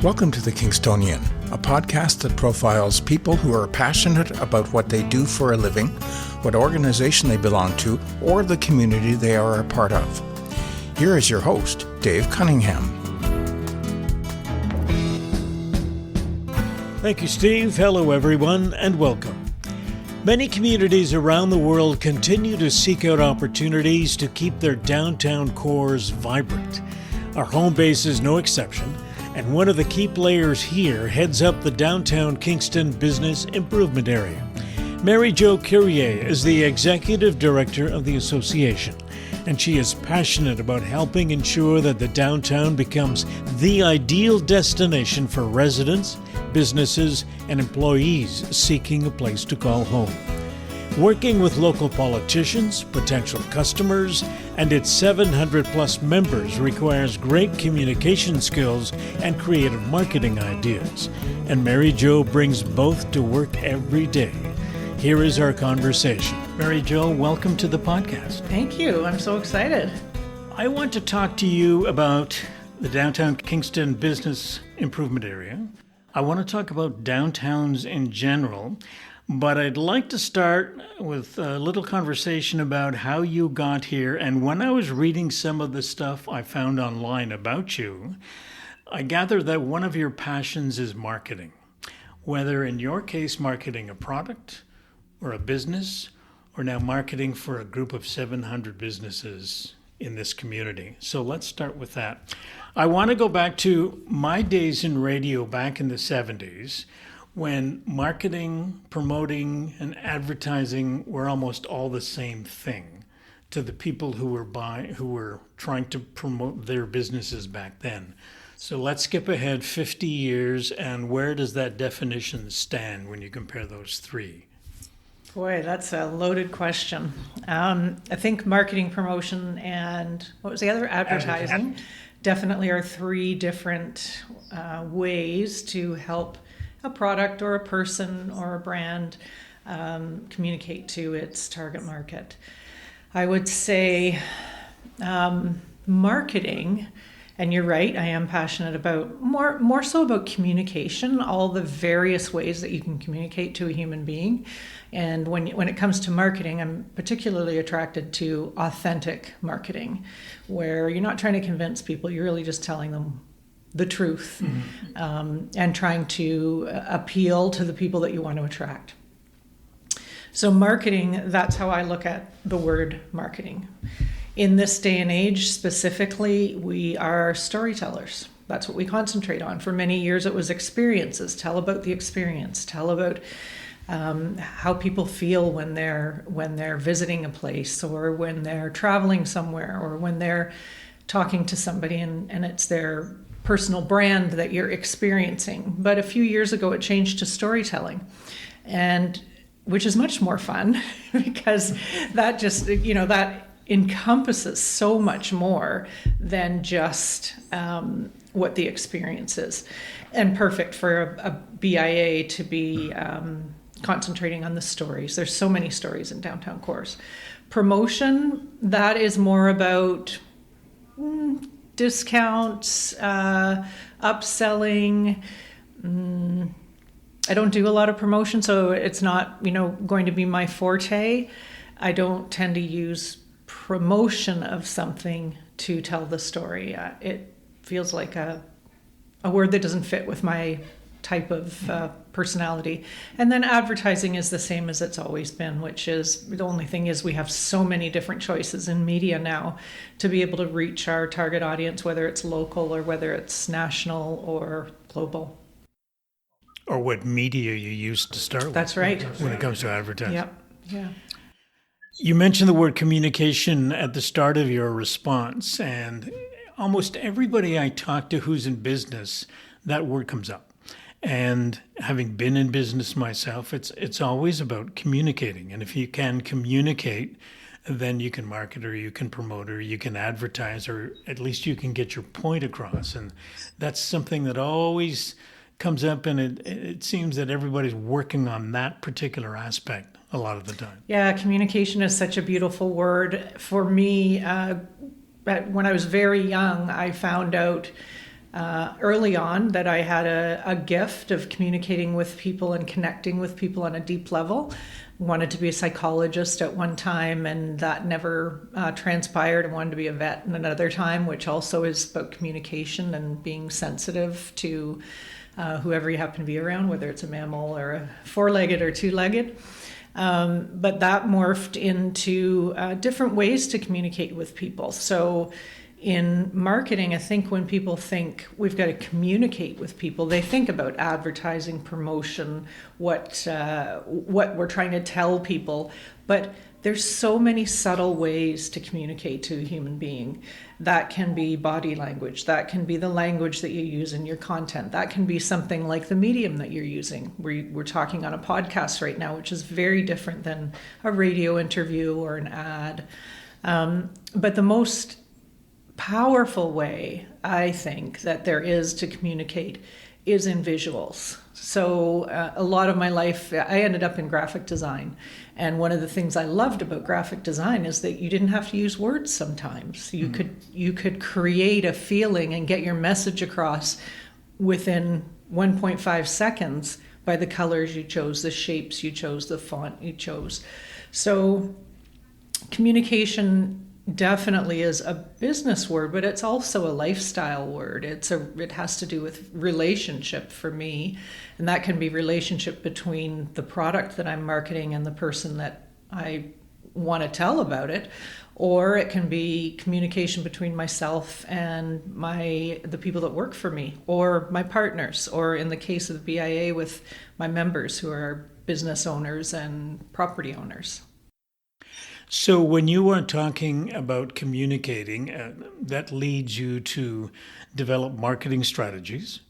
Welcome to The Kingstonian, a podcast that profiles people who are passionate about what they do for a living, what organization they belong to, or the community they are a part of. Here is your host, Dave Cunningham. Thank you, Steve. Hello, everyone, and welcome. Many communities around the world continue to seek out opportunities to keep their downtown cores vibrant. Our home base is no exception, and one of the key players here heads up the downtown Kingston Business Improvement Area. Marijo Cuerrier is the executive director of the association, and she is passionate about helping ensure that the downtown becomes the ideal destination for residents, businesses, and employees seeking a place to call home. Working with local politicians, potential customers, and its 700-plus members requires great communication skills and creative marketing ideas. And Marijo brings both to work every day. Here is our conversation. Marijo, welcome to the podcast. Thank you. I'm so excited. I want to talk to you about the downtown Kingston Business Improvement Area. I want to talk about downtowns in general. But I'd like to start with a little conversation about how you got here. And when I was reading some of the stuff I found online about you, I gathered that one of your passions is marketing. Whether in your case, marketing a product or a business, or now marketing for a group of 700 businesses in this community. So let's start with that. I want to go back to my days in radio back in the 70s, when marketing, promoting, and advertising were almost all the same thing to the people who were trying to promote their businesses back then. So let's skip ahead 50 years, and where does that definition stand when you compare those three? Boy, that's a loaded question. I think marketing, promotion, and what was the other? Advertising. Definitely are three different ways to help a product or a person or a brand communicate to its target market. I would say marketing, and you're right, I am passionate about more so about communication, all the various ways that you can communicate to a human being. And when it comes to marketing, I'm particularly attracted to authentic marketing, where you're not trying to convince people, you're really just telling them the truth, and trying to appeal to the people that you want to attract. So marketing, that's how I look at the word marketing. In this day and age specifically, we are storytellers. That's what we concentrate on. For many years it was experiences. Tell about the experience. Tell about how people feel when they're visiting a place, or when they're traveling somewhere, or when they're talking to somebody and it's their personal brand that you're experiencing. But a few years ago, it changed to storytelling, and which is much more fun because that just, that encompasses so much more than just what the experience is, and perfect for a BIA to be concentrating on the stories. There's so many stories in downtown cores. Promotion, that is more about discounts, upselling. I don't do a lot of promotion, so it's not, going to be my forte. I don't tend to use promotion of something to tell the story. It feels like a word that doesn't fit with my type of personality. And then advertising is the same as it's always been, which is, the only thing is we have so many different choices in media now to be able to reach our target audience, whether it's local or whether it's national or global. Or what media you use to start with. That's right. When it comes to advertising. Yep. Yeah. You mentioned the word communication at the start of your response, and almost everybody I talk to who's in business, that word comes up. And having been in business myself, it's always about communicating. And if you can communicate, then you can market, or you can promote, or you can advertise, or at least you can get your point across. And that's something that always comes up, and it seems that everybody's working on that particular aspect a lot of the time. Yeah, communication is such a beautiful word. For me, when I was very young, I found out early on that I had a gift of communicating with people and connecting with people on a deep level. Wanted to be a psychologist at one time, and that never transpired. I wanted to be a vet in another time, which also is about communication and being sensitive to whoever you happen to be around, whether it's a mammal or a four-legged or two-legged. But that morphed into different ways to communicate with people. So in marketing, I think when people think we've got to communicate with people, they think about advertising, promotion, what we're trying to tell people. But there's so many subtle ways to communicate to a human being. That can be body language. That can be the language that you use in your content. That can be something like the medium that you're using. We're talking on a podcast right now, which is very different than a radio interview or an ad. But the most powerful way, I think, that there is to communicate is in visuals. So a lot of my life, I ended up in graphic design. And one of the things I loved about graphic design is that you didn't have to use words sometimes. You could create a feeling and get your message across within 1.5 seconds by the colors you chose, the shapes you chose, the font you chose. So communication definitely is a business word, but it's also a lifestyle word. It has to do with relationship for me, and that can be relationship between the product that I'm marketing and the person that I want to tell about it, or it can be communication between myself and the people that work for me, or my partners, or in the case of the BIA with my members who are business owners and property owners. So when you are talking about communicating, that leads you to develop marketing strategies.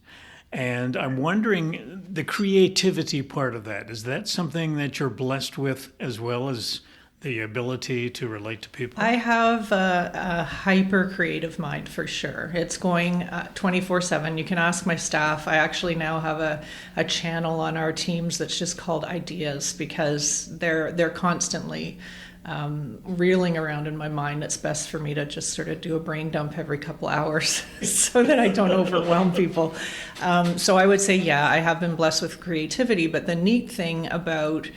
And I'm wondering, the creativity part of that, is that something that you're blessed with as well as the ability to relate to people? I have a hyper creative mind for sure. It's going 24/7. You can ask my staff. I actually now have a channel on our teams that's just called Ideas, because they're constantly reeling around in my mind. It's best for me to just sort of do a brain dump every couple hours so that I don't overwhelm people. So I would say, yeah, I have been blessed with creativity, but the neat thing about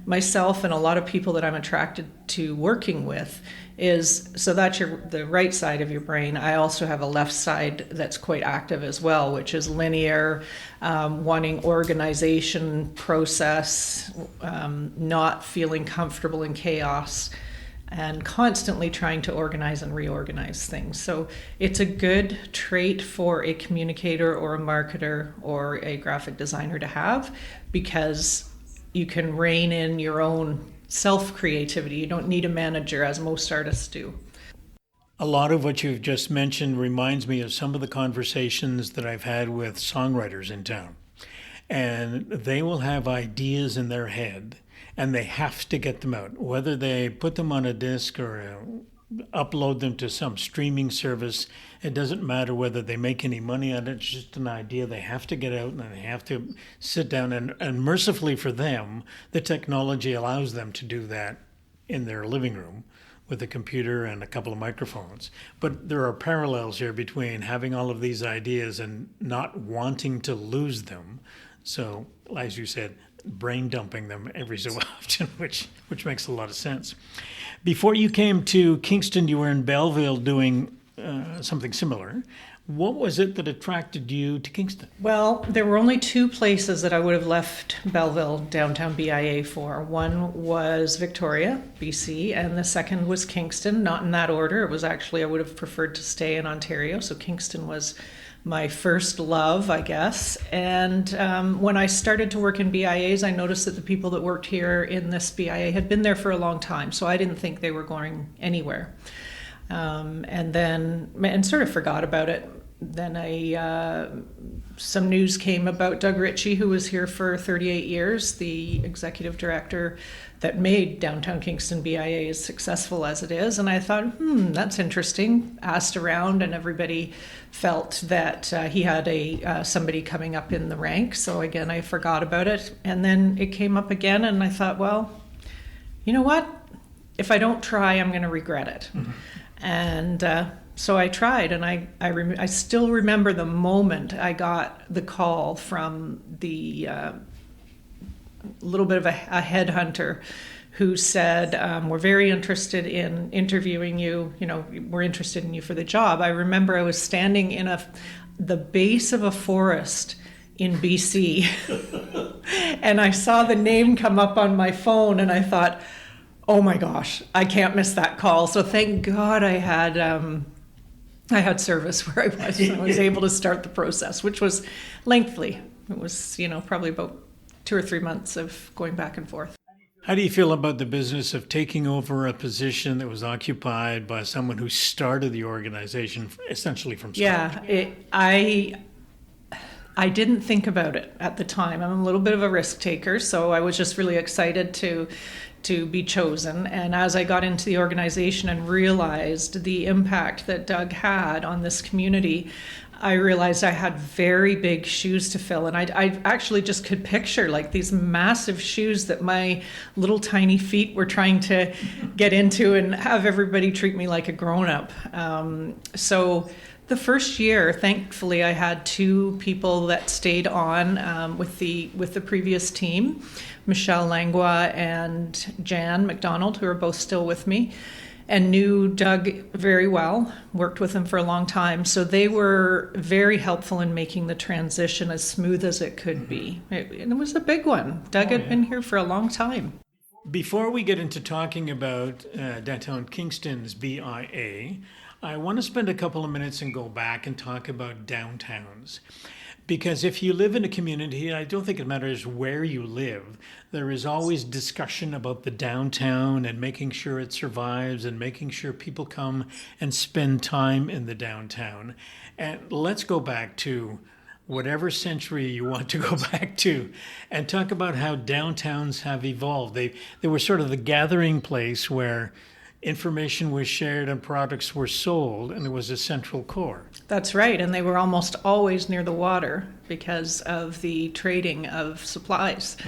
myself and a lot of people that I'm attracted to working with is, so that's the right side of your brain. I also have a left side that's quite active as well, which is linear, wanting organization, process, not feeling comfortable in chaos, and constantly trying to organize and reorganize things. So it's a good trait for a communicator or a marketer or a graphic designer to have, because you can rein in your own self-creativity. You don't need a manager, as most artists do. A lot of what you've just mentioned reminds me of some of the conversations that I've had with songwriters in town. And they will have ideas in their head, and they have to get them out. Whether they put them on a disc or upload them to some streaming service, it doesn't matter whether they make any money on it. It's just an idea they have to get out, and they have to sit down. And mercifully for them, the technology allows them to do that in their living room with a computer and a couple of microphones. But there are parallels here between having all of these ideas and not wanting to lose them. So, as you said, brain dumping them every so often, which makes a lot of sense. Before you came to Kingston, you were in Belleville doing something similar. What was it that attracted you to Kingston? Well, there were only two places that I would have left Belleville, downtown BIA for. One was Victoria, BC, and the second was Kingston, not in that order. It was actually, I would have preferred to stay in Ontario, so Kingston was my first love, I guess. And when I started to work in BIAs, I noticed that the people that worked here in this BIA had been there for a long time, so I didn't think they were going anywhere. And sort of forgot about it. Then some news came about Doug Ritchie, who was here for 38 years, the executive director that made downtown Kingston BIA as successful as it is. And I thought, that's interesting. Asked around, and everybody felt that he had somebody coming up in the ranks. So again, I forgot about it. And then it came up again, and I thought, well, you know what? If I don't try, I'm going to regret it. Mm-hmm. And so I tried, and I still remember the moment I got the call from the little bit of a headhunter who said, we're very interested in interviewing you. We're interested in you for the job. I remember I was standing in the base of a forest in BC and I saw the name come up on my phone, and I thought, oh my gosh, I can't miss that call. So thank God I had service where I was, and I was able to start the process, which was lengthy. It was, probably about 2 or 3 months of going back and forth. How do you feel about the business of taking over a position that was occupied by someone who started the organization essentially from scratch? Yeah, I didn't think about it at the time. I'm a little bit of a risk taker, so I was just really excited to be chosen. And as I got into the organization and realized the impact that Doug had on this community, I realized I had very big shoes to fill. And I actually just could picture like these massive shoes that my little tiny feet were trying to get into and have everybody treat me like a grown-up. So the first year, thankfully, I had 2 people that stayed on with the previous team, Michelle Langlois and Jan McDonald, who are both still with me, and knew Doug very well, worked with him for a long time. So they were very helpful in making the transition as smooth as it could be. And it was a big one. Doug had been here for a long time. Before we get into talking about downtown Kingston's BIA, I want to spend a couple of minutes and go back and talk about downtowns. Because if you live in a community, I don't think it matters where you live, there is always discussion about the downtown and making sure it survives and making sure people come and spend time in the downtown. And let's go back to whatever century you want to go back to and talk about how downtowns have evolved. They were sort of the gathering place where information was shared and products were sold, and it was a central core. That's right, and they were almost always near the water because of the trading of supplies.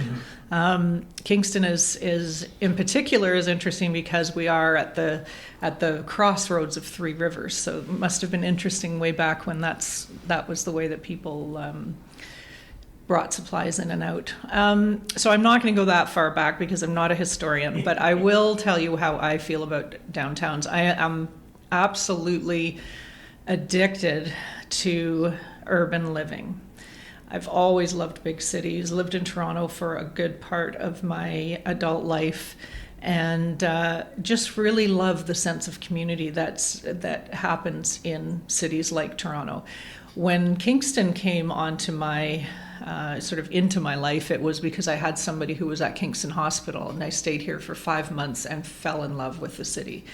Mm-hmm. Kingston is in particular is interesting because we are at the crossroads of 3 rivers. So it must have been interesting way back when that was the way that people brought supplies in and out. So I'm not going to go that far back because I'm not a historian, but I will tell you how I feel about downtowns. I am absolutely addicted to urban living. I've always loved big cities, lived in Toronto for a good part of my adult life, and just really love the sense of community that happens in cities like Toronto. When Kingston came onto my sort of into my life, it was because I had somebody who was at Kingston Hospital, and I stayed here for 5 months and fell in love with the city.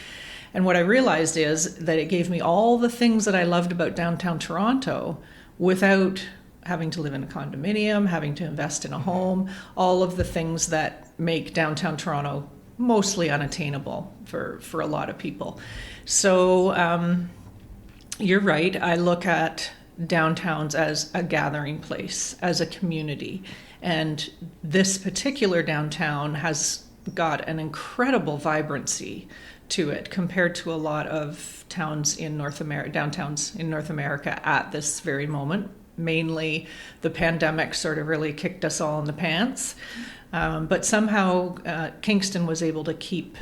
And what I realized is that it gave me all the things that I loved about downtown Toronto without having to live in a condominium, having to invest in a home, all of the things that make downtown Toronto mostly unattainable for a lot of people. So you're right, I look at downtowns as a gathering place, as a community. And this particular downtown has got an incredible vibrancy to it compared to a lot of towns in North America, downtowns in North America at this very moment. Mainly the pandemic sort of really kicked us all in the pants. But somehow Kingston was able to keep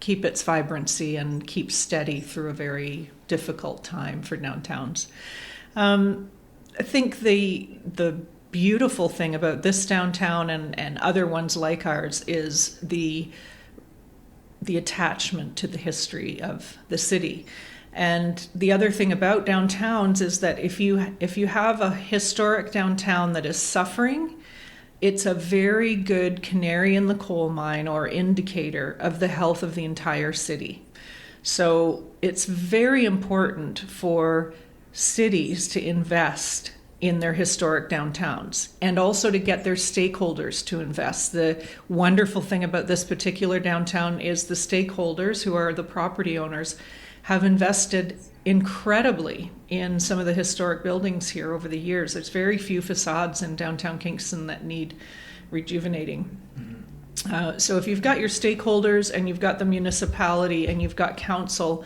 its vibrancy and keep steady through a very difficult time for downtowns. I think the beautiful thing about this downtown and other ones like ours is the attachment to the history of the city. And the other thing about downtowns is that if you have a historic downtown that is suffering, it's a very good canary in the coal mine or indicator of the health of the entire city. So it's very important for cities to invest in their historic downtowns and also to get their stakeholders to invest. The wonderful thing about this particular downtown is the stakeholders, who are the property owners, have invested incredibly in some of the historic buildings here over the years. There's very few facades in downtown Kingston that need rejuvenating. So if you've got your stakeholders and you've got the municipality and you've got council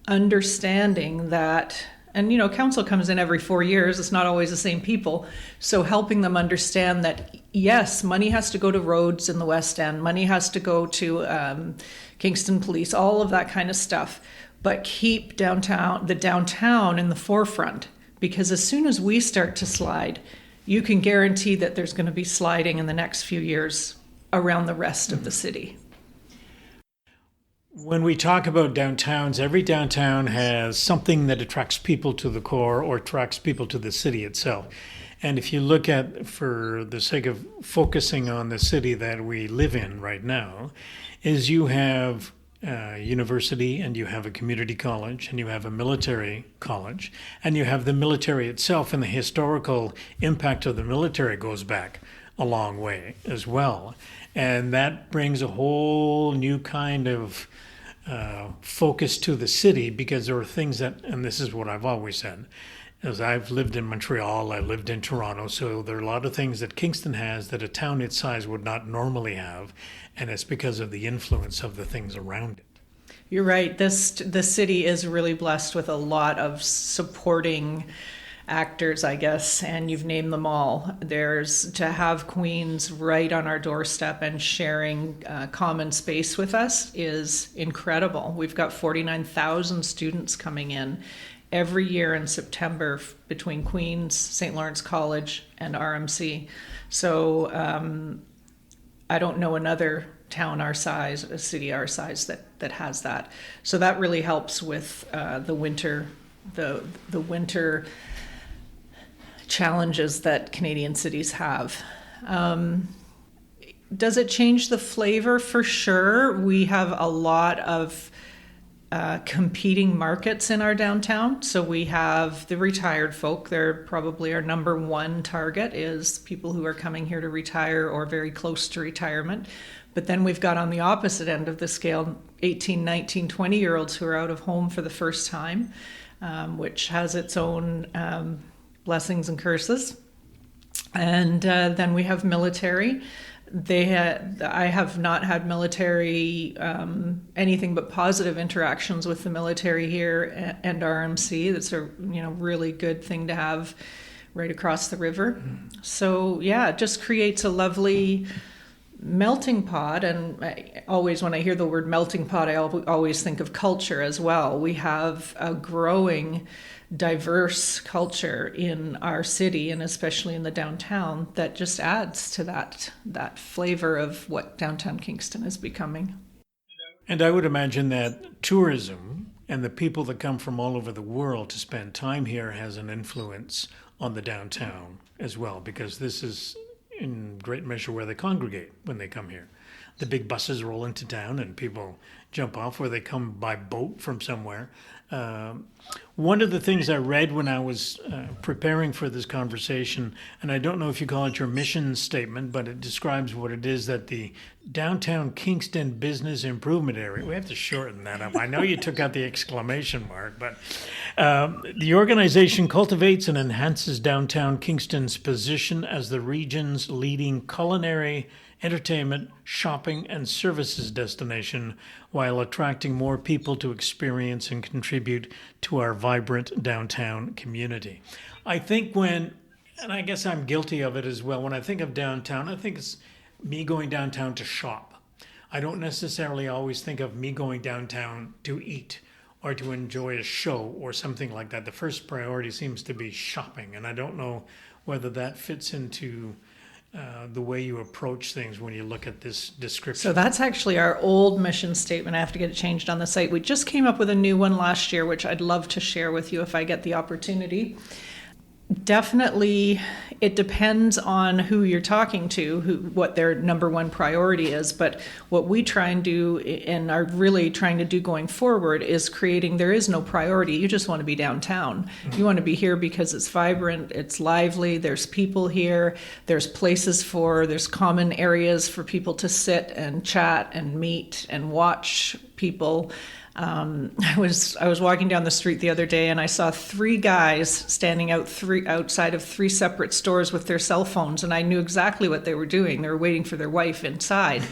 understanding that, and council comes in every 4 years, it's not always the same people, so helping them understand that yes, money has to go to roads in the West End, money has to go to Kingston Police, all of that kind of stuff, but keep the downtown in the forefront, because as soon as we start to slide, you can guarantee that there's going to be sliding in the next few years around the rest of the city. When we talk about downtowns, every downtown has something that attracts people to the core or attracts people to the city itself. And if you look at, for the sake of focusing on the city that we live in right now, is you have a university and you have a community college and you have a military college and you have the military itself, and the historical impact of the military goes back a long way as well. And that brings a whole new kind of focus to the city, because there are things that, and this is what I've always said, as I've lived in Montreal, I lived in Toronto, so there are a lot of things that Kingston has that a town its size would not normally have, and it's because of the influence of the things around it. You're right. The city is really blessed with a lot of supporting actors, I guess, and you've named them all. There's to have Queens right on our doorstep and sharing common space with us is incredible. We've got 49,000 students coming in every year in September between Queens, St. Lawrence College, and RMC. So I don't know another town our size, a city our size that has that. So that really helps with the winter challenges that Canadian cities have. Does it change the flavor? For sure. We have a lot of competing markets in our downtown. So we have the retired folk. They're probably our number one target, is people who are coming here to retire or very close to retirement. But then we've got on the opposite end of the scale 18, 19, 20-year-olds who are out of home for the first time, which has its own blessings and curses. And then we have military. I have not had military, anything but positive interactions with the military here and RMC. That's a really good thing to have right across the river. So yeah, it just creates a lovely melting pot. And when I hear the word melting pot, I always think of culture as well. We have a growing diverse culture in our city, and especially in the downtown, that just adds to that flavor of what downtown Kingston is becoming. And I would imagine that tourism and the people that come from all over the world to spend time here has an influence on the downtown as well, because this is in great measure where they congregate when they come here. The big buses roll into town and people jump off, or they come by boat from somewhere. One of the things I read when I was preparing for this conversation, and I don't know if you call it your mission statement, but it describes what it is, that the Downtown Kingston Business Improvement Area, we have to shorten that up. I know you took out the exclamation mark, but the organization cultivates and enhances downtown Kingston's position as the region's leading culinary, entertainment, shopping, and services destination, while attracting more people to experience and contribute to our vibrant downtown community. I think and I guess I'm guilty of it as well, when I think of downtown, I think it's me going downtown to shop. I don't necessarily always think of me going downtown to eat or to enjoy a show or something like that. The first priority seems to be shopping, and I don't know whether that fits into the way you approach things when you look at this description. So that's actually our old mission statement. I have to get it changed on the site. We just came up with a new one last year, which I'd love to share with you if I get the opportunity. Definitely, it depends on who you're talking to, what their number one priority is. But what we try and do, and are really trying to do going forward, is there is no priority. You just want to be downtown. Mm-hmm. You want to be here because it's vibrant, it's lively, there's people here, there's there's common areas for people to sit and chat and meet and watch people. I was walking down the street the other day and I saw three guys standing outside of three separate stores with their cell phones, and I knew exactly what they were doing. They were waiting for their wife inside,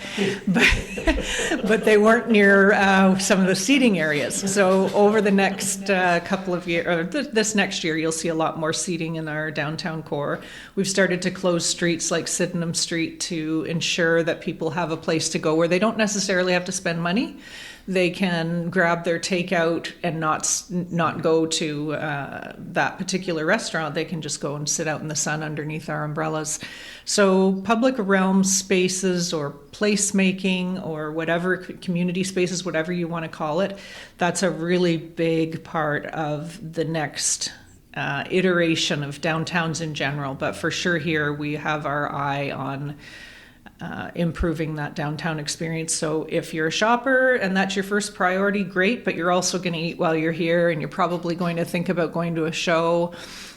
but they weren't near some of the seating areas. So over the next couple of years, or this next year, you'll see a lot more seating in our downtown core. We've started to close streets like Sydenham Street to ensure that people have a place to go where they don't necessarily have to spend money. They can grab their takeout and not go to that particular restaurant. They can just go and sit out in the sun underneath our umbrellas. So public realm spaces or placemaking or whatever, community spaces, whatever you want to call it, that's a really big part of the next iteration of downtowns in general. But for sure here we have our eye on improving that downtown experience. So if you're a shopper and that's your first priority, great, but you're also going to eat while you're here and you're probably going to think about going to a show.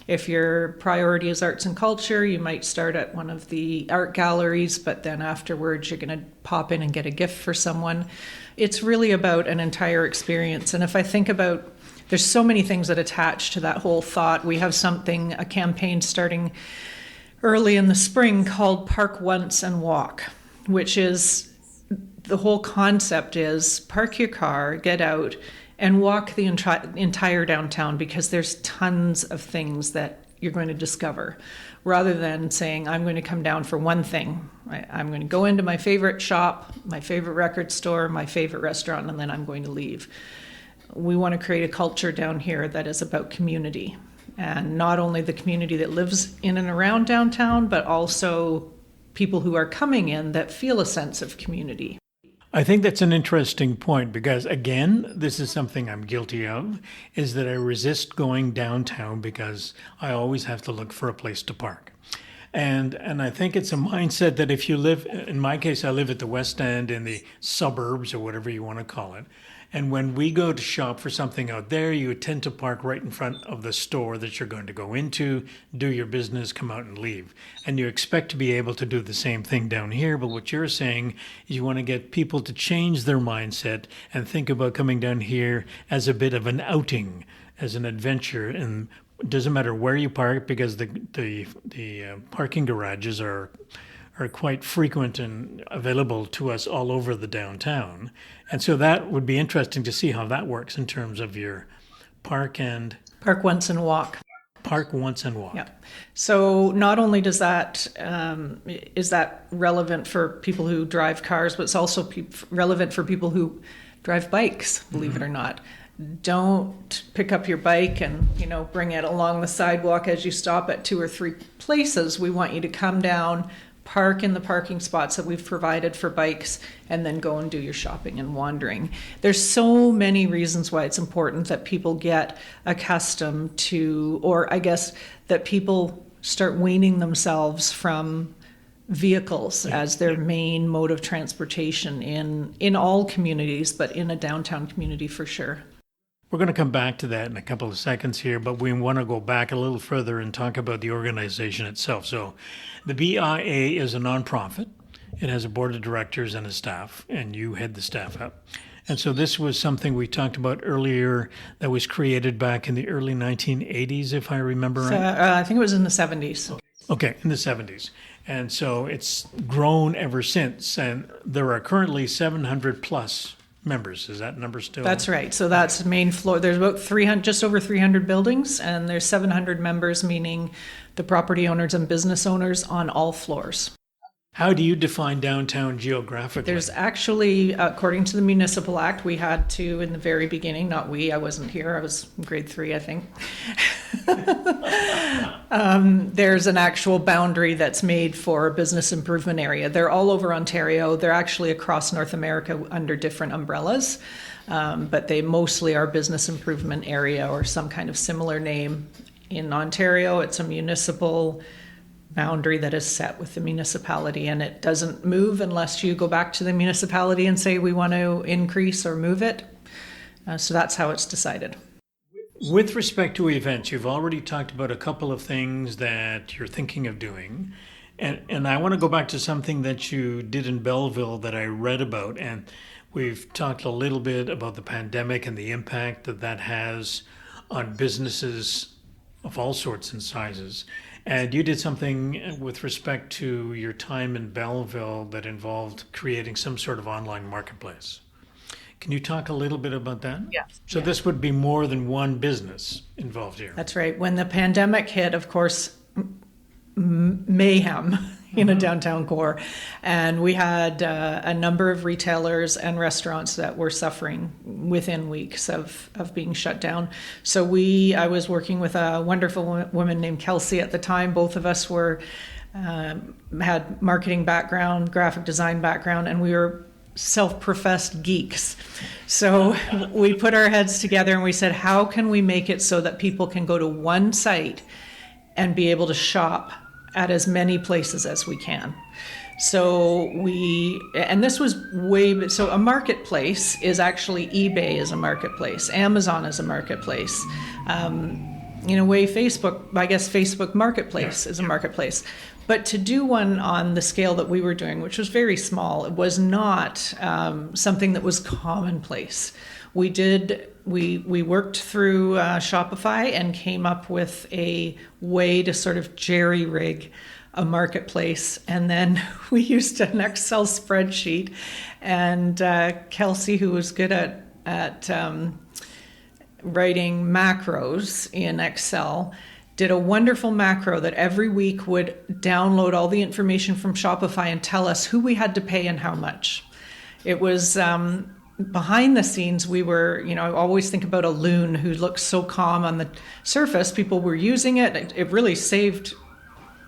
If your priority is arts and culture, you might start at one of the art galleries, but then afterwards you're going to pop in and get a gift for someone. It's really about an entire experience. And if I think about, there's so many things that attach to that whole thought. We have a campaign starting early in the spring called Park Once and Walk, which is, the whole concept is park your car, get out, and walk the entire downtown, because there's tons of things that you're going to discover, rather than saying, I'm going to come down for one thing. I'm going to go into my favorite shop, my favorite record store, my favorite restaurant, and then I'm going to leave. We want to create a culture down here that is about community. And not only the community that lives in and around downtown, but also people who are coming in that feel a sense of community. I think that's an interesting point because, again, this is something I'm guilty of, is that I resist going downtown because I always have to look for a place to park. And I think it's a mindset that if you live, in my case, I live at the West End in the suburbs or whatever you want to call it. And when we go to shop for something out there, you tend to park right in front of the store that you're going to go into, do your business, come out and leave. And you expect to be able to do the same thing down here. But what you're saying is you want to get people to change their mindset and think about coming down here as a bit of an outing, as an adventure. And it doesn't matter where you park, because the parking garages are quite frequent and available to us all over the downtown. And so that would be interesting to see how that works in terms of your park Once and Walk. Park Once and Walk. Yeah. So not only does that is that relevant for people who drive cars, but it's also relevant for people who drive bikes, believe it or not. Don't pick up your bike and, bring it along the sidewalk as you stop at 2 or 3 places. We want you to come down, park in the parking spots that we've provided for bikes, and then go and do your shopping and wandering. There's so many reasons why it's important that people get accustomed to, or I guess that people start weaning themselves from vehicles as their main mode of transportation in all communities, but in a downtown community for sure. We're going to come back to that in a couple of seconds here, but we want to go back a little further and talk about the organization itself. So the BIA is a nonprofit. It has a board of directors and a staff, and you head the staff up. And so this was something we talked about earlier that was created back in the early 1980s, if I remember right. I think it was in the 70s. Okay, in the 70s. And so it's grown ever since, and there are currently 700 plus members. Is that number still? That's right. So that's main floor. There's about 300, just over 300 buildings, and there's 700 members, meaning the property owners and business owners on all floors. How do you define downtown geographically? There's actually, according to the Municipal Act, we had to, in the very beginning, not we, I wasn't here, I was in grade 3, I think. There's an actual boundary that's made for a business improvement area. They're all over Ontario. They're actually across North America under different umbrellas, but they mostly are business improvement area or some kind of similar name. In Ontario, it's a municipal boundary that is set with the municipality, and it doesn't move unless you go back to the municipality and say we want to increase or move it. So that's how it's decided. With respect to events, you've already talked about a couple of things that you're thinking of doing. And I want to go back to something that you did in Belleville that I read about, and We've talked a little bit about the pandemic and the impact that that has on businesses of all sorts and sizes. And you did something with respect to your time in Belleville that involved creating some sort of online marketplace. Can you talk a little bit about that? Yes. So this would be more than one business involved here. That's right. When the pandemic hit, of course, mayhem in a downtown core. And we had a number of retailers and restaurants that were suffering within weeks of being shut down. So I was working with a wonderful woman named Kelsey at the time. Both of us had marketing background, graphic design background, and we were self-professed geeks. So we put our heads together and we said, how can we make it so that people can go to one site and be able to shop at as many places as we can? So this was so a marketplace is actually eBay is a marketplace, Amazon is a marketplace. In a way, Facebook Marketplace is a marketplace. But to do one on the scale that we were doing, which was very small, it was not something that was commonplace. We worked through Shopify and came up with a way to sort of jerry-rig a marketplace. And then we used an Excel spreadsheet. And Kelsey, who was good at writing macros in Excel, did a wonderful macro that every week would download all the information from Shopify and tell us who we had to pay and how much. It was behind the scenes. We were, I always think about a loon who looks so calm on the surface. People were using it. It really saved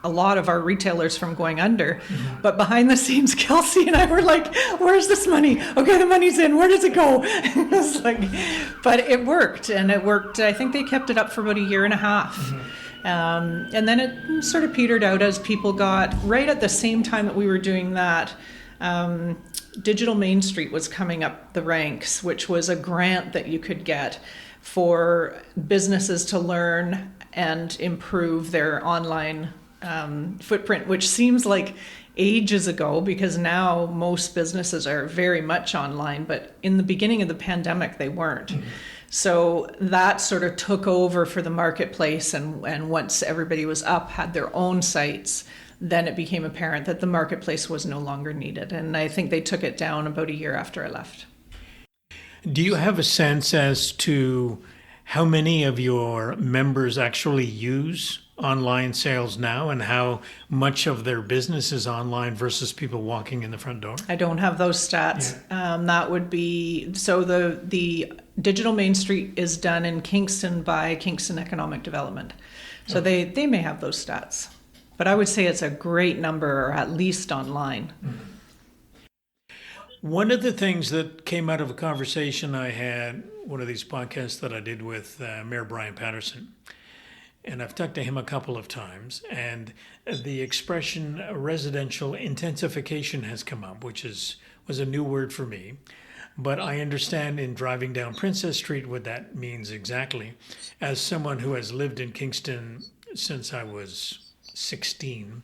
a lot of our retailers from going under. Mm-hmm. But behind the scenes, Kelsey and I were like, where's this money? Okay, the money's in. Where does it go? It was like, but it worked. And it worked. I think they kept it up for about a year and a half. Mm-hmm. And then it sort of petered out as people got, right at the same time that we were doing that, Digital Main Street was coming up the ranks, which was a grant that you could get for businesses to learn and improve their online footprint, which seems like ages ago because now most businesses are very much online, but in the beginning of the pandemic they weren't. Mm-hmm. So that sort of took over for the marketplace, and once everybody was up, had their own sites, then it became apparent that the marketplace was no longer needed, and I think they took it down about a year after I left. Do you have a sense as to how many of your members actually use online sales now and how much of their business is online versus people walking in the front door? I don't have those stats. Yeah. That would be, so the Digital Main Street is done in Kingston by Kingston Economic Development. So okay. They may have those stats. But I would say it's a great number, or at least online. Mm-hmm. One of the things that came out of a conversation I had, one of these podcasts that I did with Mayor Brian Patterson, and I've talked to him a couple of times, and the expression residential intensification has come up, which was a new word for me. But I understand in driving down Princess Street what that means exactly. As someone who has lived in Kingston since I was 16,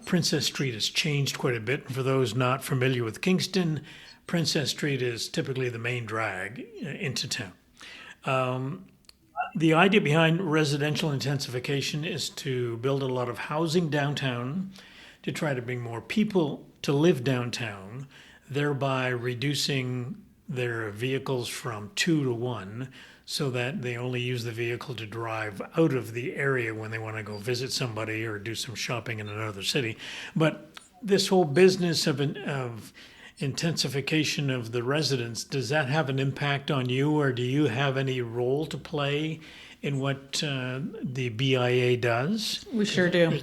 Princess Street has changed quite a bit. And for those not familiar with Kingston, Princess Street is typically the main drag into town. The idea behind residential intensification is to build a lot of housing downtown to try to bring more people to live downtown, thereby reducing their vehicles from 2 to 1 so that they only use the vehicle to drive out of the area when they want to go visit somebody or do some shopping in another city. But this whole business of intensification of the residents, does that have an impact on you, or do you have any role to play in what the BIA does? We sure do.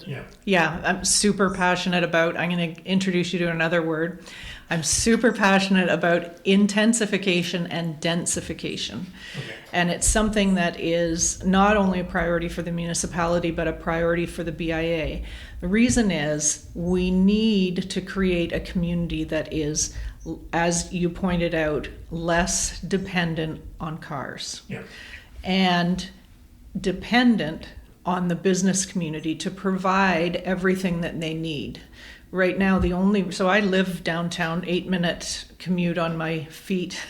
Yeah, I'm super passionate about, I'm going to introduce you to another word. I'm super passionate about intensification and densification. Okay. And it's something that is not only a priority for the municipality, but a priority for the BIA. The reason is we need to create a community that is, as you pointed out, less dependent on cars. Yeah. And dependent on the business community to provide everything that they need. right now so I live downtown, 8-minute commute on my feet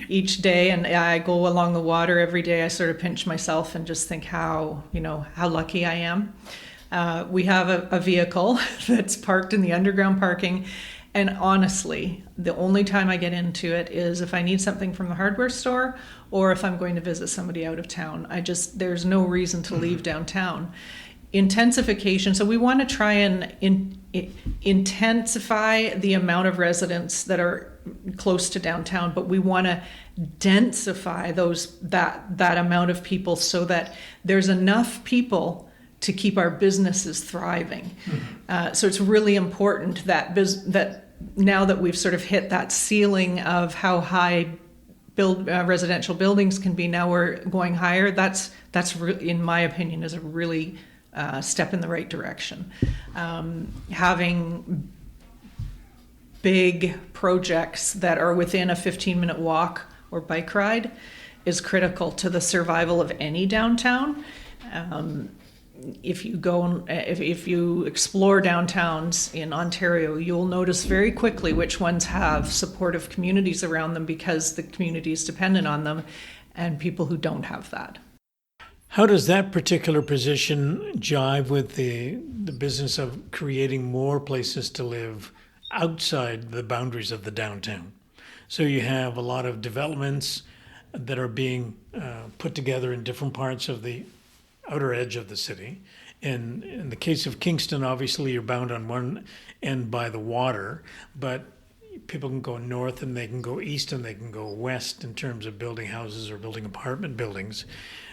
each day, and I go along the water every day. I sort of pinch myself and just think how lucky I am. We have a vehicle that's parked in the underground parking, and honestly, the only time I get into it is if I need something from the hardware store or if I'm going to visit somebody out of town. There's no reason to leave downtown. Intensification, so we want to try and intensify the amount of residents that are close to downtown, but we want to densify that amount of people so that there's enough people to keep our businesses thriving. So it's really important that now that we've sort of hit that ceiling of how high residential buildings can be, now we're going higher. That's in my opinion, is a really step in the right direction. Having big projects that are within a 15-minute walk or bike ride is critical to the survival of any downtown. If you explore downtowns in Ontario, you'll notice very quickly which ones have supportive communities around them because the community is dependent on them, and people who don't have that. How does that particular position jive with the business of creating more places to live outside the boundaries of the downtown? So you have a lot of developments that are being put together in different parts of the outer edge of the city. And in the case of Kingston, obviously you're bound on one end by the water, but people can go north and they can go east and they can go west in terms of building houses or building apartment buildings,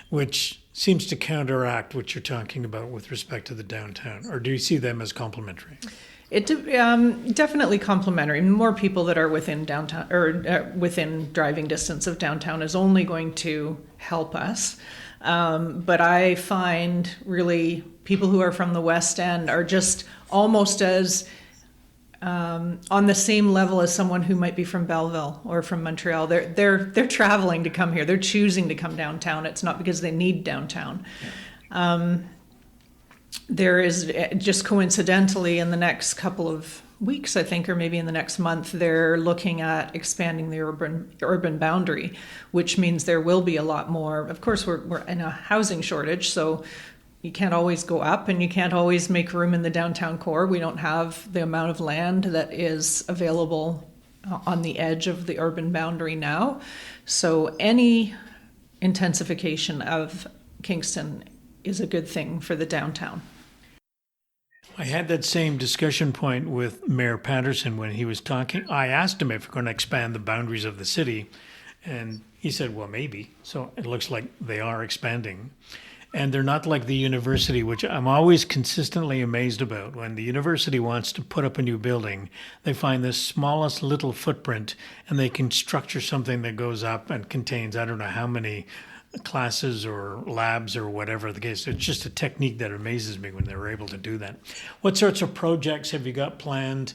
which seems to counteract what you're talking about with respect to the downtown. Or do you see them as complementary? It definitely complementary. More people that are within downtown or within driving distance of downtown is only going to help us. But I find really people who are from the West End are just almost as on the same level as someone who might be from Belleville or from Montreal. They're traveling to come here. They're choosing to come downtown. It's not because they need downtown. There is just coincidentally in the next couple of weeks, I think, or maybe in the next month, they're looking at expanding the urban boundary, which means there will be a lot more. Of course, we're in a housing shortage, so you can't always go up and you can't always make room in the downtown core. We don't have the amount of land that is available on the edge of the urban boundary now. So any intensification of Kingston is a good thing for the downtown. I had that same discussion point with Mayor Patterson when he was talking. I asked him if we're going to expand the boundaries of the city, and he said, well, maybe. So it looks like they are expanding. And they're not like the university, which I'm always consistently amazed about. When the university wants to put up a new building, they find the smallest little footprint, and they can structure something that goes up and contains, I don't know how many classes or labs or whatever the case. It's just a technique that amazes me when they were able to do that. What sorts of projects have you got planned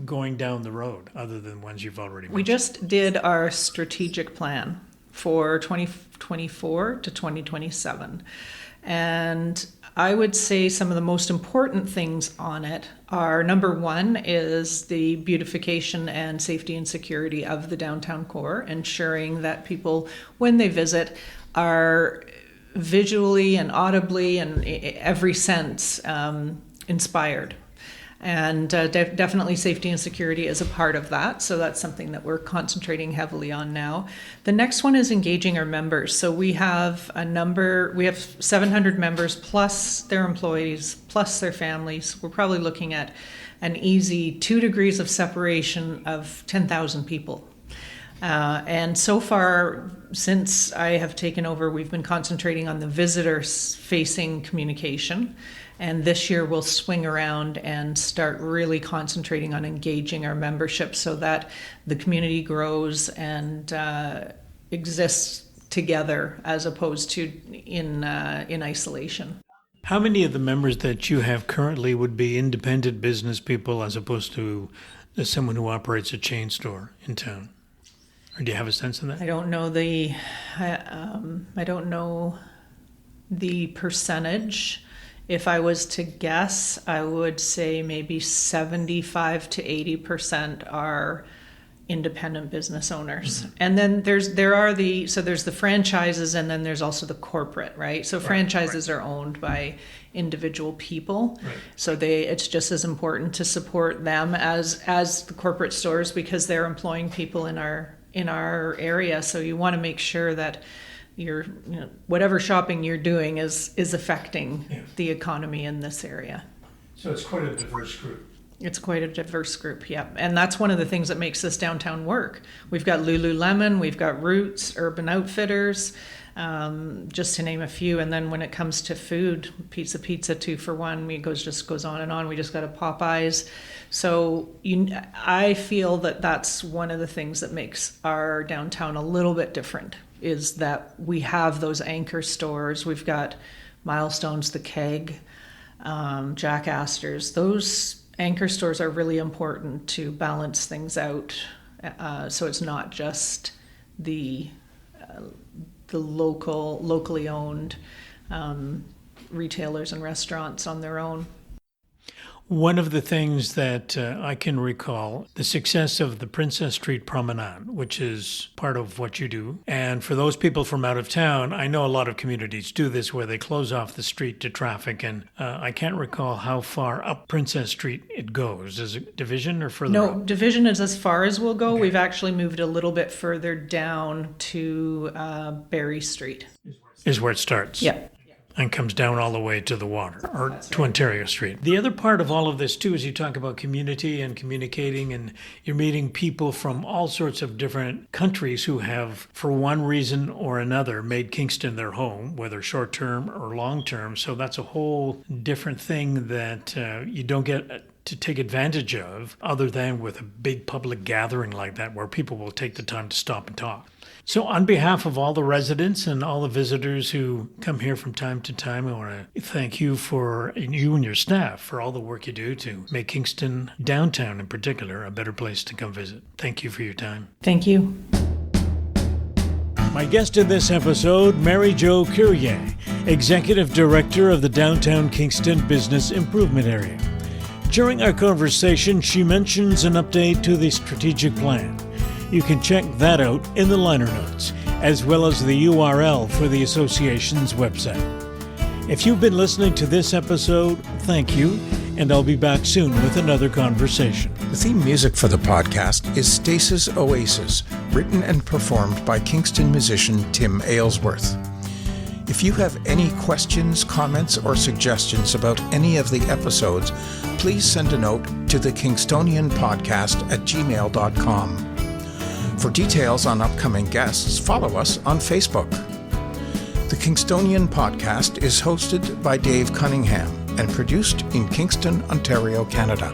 going down the road other than ones you've already mentioned? We just did our strategic plan for 2024 to 2027. And I would say some of the most important things on it are, number one is the beautification and safety and security of the downtown core, ensuring that people, when they visit, are visually and audibly and every sense inspired. And definitely safety and security is a part of that. So that's something that we're concentrating heavily on now. The next one is engaging our members. So we have 700 members plus their employees, plus their families. We're probably looking at an easy 2 degrees of separation of 10,000 people. And so far, since I have taken over, we've been concentrating on the visitor-facing communication. And this year we'll swing around and start really concentrating on engaging our membership so that the community grows and exists together as opposed to in isolation. How many of the members that you have currently would be independent business people as opposed to someone who operates a chain store in town? Or do you have a sense of that? I don't know the percentage. If I was to guess, I would say maybe 75 to 80% are independent business owners. Mm-hmm. And then there's the franchises, and then there's also the corporate, right? So franchises are owned by individual people. Right. So it's just as important to support them as the corporate stores, because they're employing people in our area. So you want to make sure that whatever shopping you're doing is affecting the economy in this area. So it's quite a diverse group. It's quite a diverse group, yeah. And that's one of the things that makes this downtown work. We've got Lululemon, we've got Roots, Urban Outfitters, just to name a few. And then when it comes to food, Pizza 2 for $1, it goes on and on. We just got a Popeyes. So I feel that that's one of the things that makes our downtown a little bit different, is that we have those anchor stores. We've got Milestones, The Keg, Jack Astor's. Those anchor stores are really important to balance things out, so it's not just the locally owned retailers and restaurants on their own. One of the things that I can recall, the success of the Princess Street Promenade, which is part of what you do. And for those people from out of town, I know a lot of communities do this where they close off the street to traffic. And I can't recall how far up Princess Street it goes. Is it Division or further up? No, Division is as far as we'll go. Okay. We've actually moved a little bit further down to Berry Street. Is where it starts? Yeah. And comes down all the way to the water, or That's to right. Ontario Street. The other part of all of this, too, is you talk about community and communicating, and you're meeting people from all sorts of different countries who have, for one reason or another, made Kingston their home, whether short-term or long-term. So that's a whole different thing that you don't get to take advantage of, other than with a big public gathering like that, where people will take the time to stop and talk. So on behalf of all the residents and all the visitors who come here from time to time, I want to thank you and your staff for all the work you do to make Kingston, downtown in particular, a better place to come visit. Thank you for your time. Thank you. My guest in this episode, Marijo Cuerrier, Executive Director of the Downtown Kingston Business Improvement Area. During our conversation, she mentions an update to the strategic plan. You can check that out in the liner notes, as well as the URL for the association's website. If you've been listening to this episode, thank you, and I'll be back soon with another conversation. The theme music for the podcast is Stasis Oasis, written and performed by Kingston musician Tim Aylesworth. If you have any questions, comments, or suggestions about any of the episodes, please send a note to the KingstonianPodcast@gmail.com. For details on upcoming guests, follow us on Facebook. The Kingstonian Podcast is hosted by Dave Cunningham and produced in Kingston, Ontario, Canada.